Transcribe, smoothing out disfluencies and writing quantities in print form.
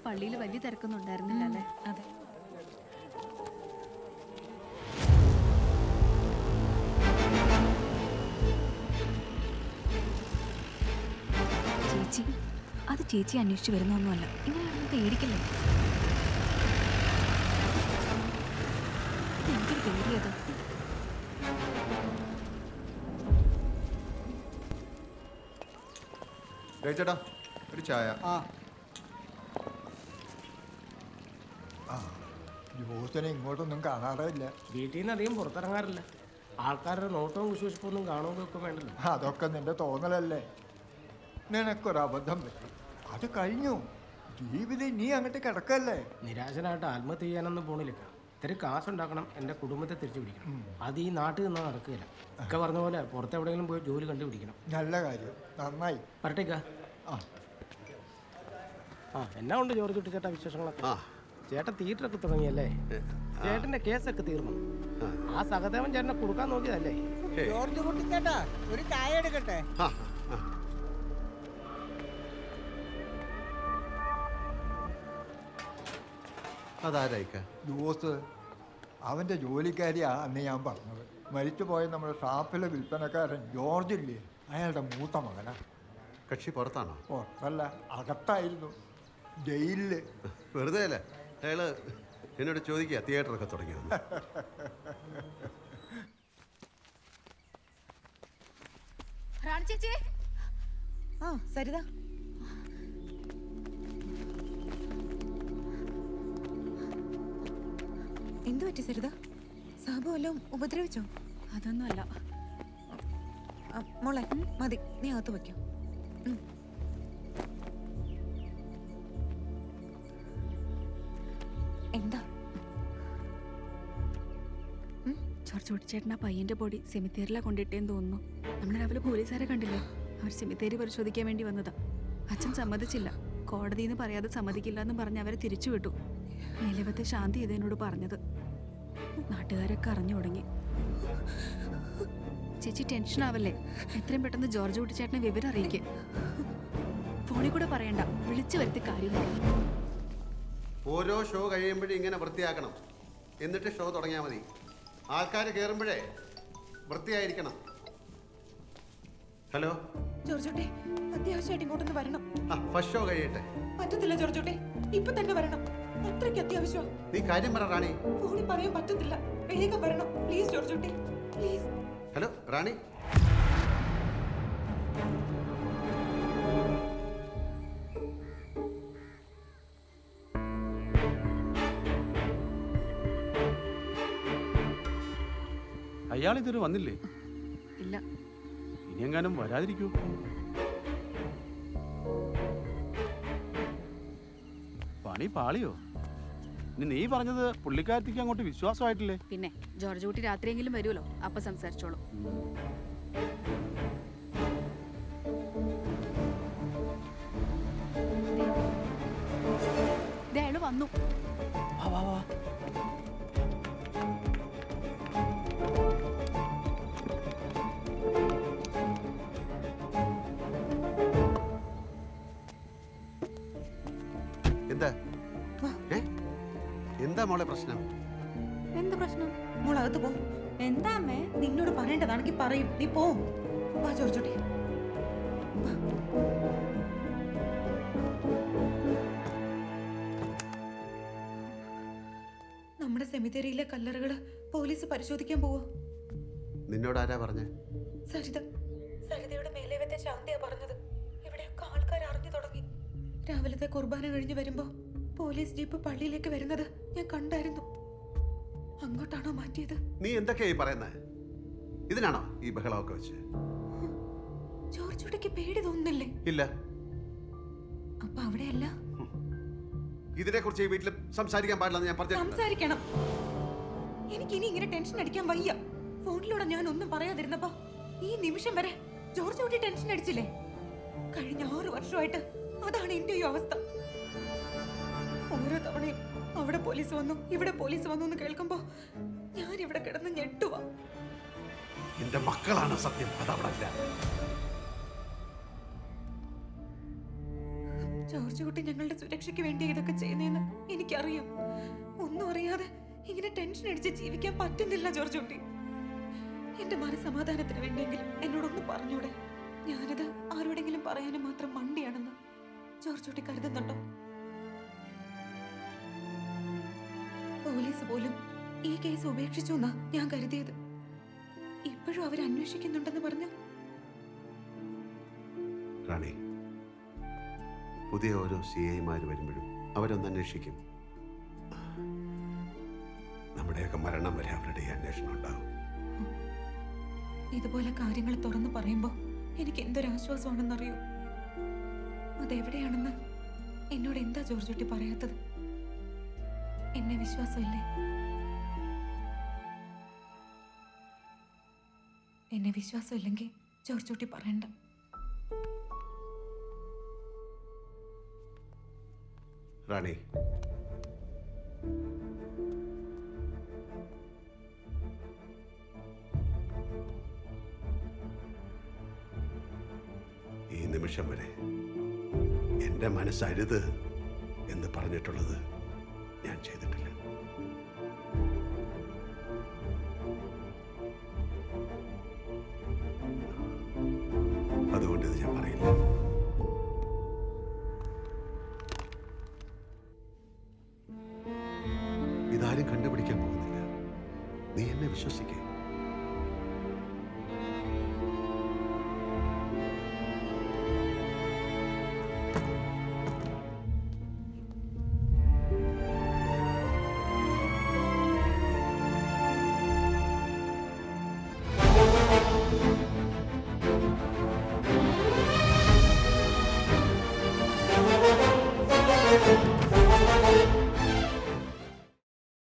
പള്ളിയിൽ വലിയ തിരക്കൊന്നും ഉണ്ടായിരുന്നില്ല അല്ലേ? അതെ. ചേച്ചി, അത് ചേച്ചി അന്വേഷിച്ച് വരുന്നൊന്നുമല്ല. ഇങ്ങനെയാണെന്ന് പേടിക്കല്ലേ? എന്തൊരു പേടിയത്. ചേട്ടാ ഒരു ചായ. ജോസിനെ ഇങ്ങോട്ടൊന്നും കാണാറില്ല. വീട്ടിൽ നിന്ന് അധികം പുറത്തിറങ്ങാറില്ല. ആൾക്കാരുടെ നോട്ടവും വിശ്വസിപ്പൊന്നും കാണുകയൊക്കെ വേണ്ടല്ലോ. അതൊക്കെ നിന്റെ തോന്നലല്ലേ. നിനക്കൊരബദ്ധം പറ്റി, അത് കഴിഞ്ഞു. ജീവിതം നീ അങ്ങോട്ട് കിടക്കല്ലേ. നിരാശനായിട്ട് ആത്മഹത്യ ചെയ്യാനൊന്നും പോണില്ല. ഇത്തിരി കാശുണ്ടാക്കണം, എൻ്റെ കുടുംബത്തെ തിരിച്ചു പിടിക്കണം. അത് ഈ നാട്ടിൽ നിന്നാൽ നടക്കുകയില്ല. ഒക്കെ പറഞ്ഞ പോലെ പുറത്തെവിടെയെങ്കിലും പോയി ജോലി കണ്ടുപിടിക്കണം. നല്ല കാര്യം, നന്നായി. പറട്ടേക്ക. എന്നാ ഉണ്ട് ജോർജ് കുട്ടി ചേട്ടാ വിശേഷങ്ങളൊക്കെ? ചേട്ടൻ തിയേറ്ററൊക്കെ തുടങ്ങിയല്ലേ? ചേട്ടന്റെ കേസൊക്കെ തീർന്നു. ആ സഹദേവൻ ചേട്ടനെ കൊടുക്കാൻ നോക്കിയതല്ലേ? ജോർജ് കുട്ടി ചേട്ടാ, ഒരു ചായ എടുക്കട്ടെ? അതാരായിക്ക? ജോസ് അവൻ്റെ ജോലിക്കാരിയാ അന്ന് ഞാൻ പറഞ്ഞത്. മരിച്ചുപോയ നമ്മുടെ ഷാപ്പിലെ വിൽപ്പനക്കാരൻ ജോർജ് ഇല്ലേ, അയാളുടെ മൂത്ത മകനാ. കക്ഷി പുറത്താണോ? പുറത്തല്ല, അകത്തായിരുന്നു, ജയിലില്. വെറുതെ അല്ലേ അയാള് എന്നോട് ചോദിക്കുക തിയേറ്ററൊക്കെ തുടങ്ങിയത്. സരിത, എന്തു പറ്റി സരിത? സാബു വല്ലതും ഉപദ്രവിച്ചോ? അതൊന്നുമല്ല മോളെ, മതി, നീ അകത്ത് വയ്ക്കാം. എന്താ? ജോർജ് കുട്ടിച്ചേട്ടൻ ആ പയ്യന്റെ ബോഡി സെമിത്തേരിലാണ് കൊണ്ടിട്ടേന്ന് തോന്നുന്നു. നമ്മൾ രാവിലെ പോലീസുകാരെ കണ്ടില്ലേ, അവർ സെമിത്തേരി പരിശോധിക്കാൻ വേണ്ടി വന്നതാ. അച്ഛൻ സമ്മതിച്ചില്ല. കോടതിയിൽ നിന്ന് പറയാതെ സമ്മതിക്കില്ല എന്ന് പറഞ്ഞ് അവരെ തിരിച്ചു വിട്ടു. മേലവത്തെ ശാന്തി ഇതെന്നോട് പറഞ്ഞത്. നാട്ടുകാരൊക്കെ അറിഞ്ഞു തുടങ്ങി. ചേച്ചി ടെൻഷൻ ആവല്ലേ, എത്രയും പെട്ടെന്ന് ജോർജ് കുട്ടിച്ചേട്ടനെ വിവരം അറിയിക്കേ. ഫോണിൽ കൂടെ പറയണ്ട, വിളിച്ചു വരുത്തി കാര്യം പറയും. ഓരോ ഷോ കഴിയുമ്പോഴും ഇങ്ങനെ വൃത്തിയാക്കണം, എന്നിട്ട് ഷോ തുടങ്ങിയാൽ മതി. ആൾക്കാർ കയറുമ്പോഴേ വൃത്തിയായിരിക്കണം. ഹലോ ജോർജോട്ടെ, അത്യാവശ്യമായിട്ട് ഇങ്ങോട്ടൊന്ന് വരണം. ഫസ്റ്റ് ഷോ കഴിയട്ടെ. പറ്റത്തില്ല ജോർജോട്ടെ, ഇപ്പൊ തന്നെ വരണം. അത്രയ്ക്ക് അത്യാവശ്യം. നീ കാര്യം പറ റാണി. ഫോണിൽ പറയാൻ പറ്റത്തില്ല, വേഗം വരണം പ്ലീസ് ജോർജോട്ടെ, പ്ലീസ്. ഹലോ റാണി. അയാൾ ഇതുവരെ വന്നില്ലേ? ഇല്ല. ഇനിയെങ്ങാനും വരാതിരിക്കൂ. പണി പാളിയോ? നീ പറഞ്ഞത് പുള്ളിക്കാരത്തേക്ക് അങ്ങോട്ട് വിശ്വാസമായിട്ടില്ലേ? പിന്നെ ജോർജ് കുട്ടി രാത്രിയെങ്കിലും വരുമല്ലോ, അപ്പൊ സംസാരിച്ചോളൂ. അയാള് വന്നു. എന്താ എന്താ മോളെ പ്രശ്നം? എന്താ പ്രശ്നം? മോൾ അകത്ത് പോ. എന്താ അമ്മേ? നിന്നോട് പറയേണ്ടതാണെങ്കിൽ പറയും, നീ പോ. വാ ജോർജോട്ടെ. നമ്മുടെ സെമിത്തേരിയിലെ കല്ലറകള് പോലീസ് പരിശോധിക്കാൻ പോവോ? നിന്നോട് ആരാ പറഞ്ഞേ? സരിതയുടെ മേലേവത്തെ ശാന്തിയാ പറഞ്ഞത്. ഇവിടെയൊക്കെ ആൾക്കാർ അറിഞ്ഞു തുടങ്ങി. രാവിലത്തെ കുർബാന കഴിഞ്ഞ് വരുമ്പോ പോലീസ് ജീപ്പ് പള്ളിയിലേക്ക് വരുന്നത് ഞാൻ കണ്ടായിരുന്നു. അങ്ങോട്ടാണോ മാറ്റിയത്? നീ എന്തൊക്കെയായി പറയുന്നത്? ഇതിനാണോ ഈ ബഹളമൊക്കെ വെച്ച്? ജോർജുടയ്ക്ക് പേടി തോന്നുന്നില്ലേ? ഇല്ല. അപ്പൊ അവിടെയല്ല. ഇതിനെ കുറിച്ച് ഈ വീട്ടിൽ സംസാരിക്കാൻ പാടില്ലെന്ന് ഞാൻ പറഞ്ഞു. സംസാരിക്കണം. എനിക്കിനി ഇങ്ങനെ ടെൻഷൻ അടിക്കാൻ വയ്യ. ഫോണിലൂടെ ഞാൻ ഒന്നും പറയാതിരുന്നപ്പോ ഈ നിമിഷം വരെ ജോർജ് കുട്ടി ടെൻഷൻ അടിച്ചില്ലേ? കഴിഞ്ഞ 6 വർഷമായിട്ട് അതാണ് എന്റെ ഈ അവസ്ഥ. ഓരോ തവണയും അവിടെ പോലീസ് വന്നു, ഇവിടെ പോലീസ് വന്നു എന്ന് കേൾക്കുമ്പോ ഞാൻ ഇവിടെ കിടന്ന് ഞെട്ടുവാ. എന്റെ മക്കളാണ് സത്യം, അതവിടെ ജോർജ് കുട്ടി ഞങ്ങളുടെ സുരക്ഷയ്ക്ക് വേണ്ടി ഇതൊക്കെ ചെയ്യുന്നതെന്ന് എനിക്കറിയാം. ഒന്നും അറിയാതെ ഇങ്ങനെ ടെൻഷൻ അടിച്ച് ജീവിക്കാൻ പറ്റുന്നില്ല ജോർജ് കുട്ടി. എന്റെ മനസമാധാനത്തിന് വേണ്ടിയെങ്കിലും എന്നോടൊന്ന് പറഞ്ഞൂടെ? ഞാനിത് ആരോടെങ്കിലും പറയാനും മാത്രം മണ്ടിയാണെന്ന് ജോർജ് കുട്ടി കരുതുന്നുണ്ടോ? പോലീസ് പോലും ഈ കേസ് ഉപേക്ഷിച്ചു എന്നാ ഞാൻ കരുതിയത്. ഇപ്പോഴും അവർ അന്വേഷിക്കുന്നുണ്ടെന്ന് പറഞ്ഞു. റാണി, പുതിയ ഓരോ CIമാര് വരുമ്പോഴും അവരൊന്ന് അന്വേഷിക്കും. നമ്മുടെയൊക്കെ മരണം വരെ അവരുടെ ഈ അന്വേഷണം ഉണ്ടാവും. ഇതുപോലെ കാര്യങ്ങൾ തുറന്നു പറയുമ്പോ എനിക്ക് എന്തൊരാശ്വാസമാണെന്നറിയോ? അതെവിടെയാണെന്ന് എന്നോട് എന്താ ജോർജ് കുട്ടി പറയാത്തത്? എന്നെ വിശ്വാസമില്ലേ? എന്നെ വിശ്വാസമില്ലെങ്കിൽ ജോർജ് കുട്ടി പറയണ്ട. റാണി, ഈ നിമിഷം വരെ എൻ്റെ മനസ്സരുത് എന്ന് പറഞ്ഞിട്ടുള്ളത് ഞാൻ ചെയ്തു.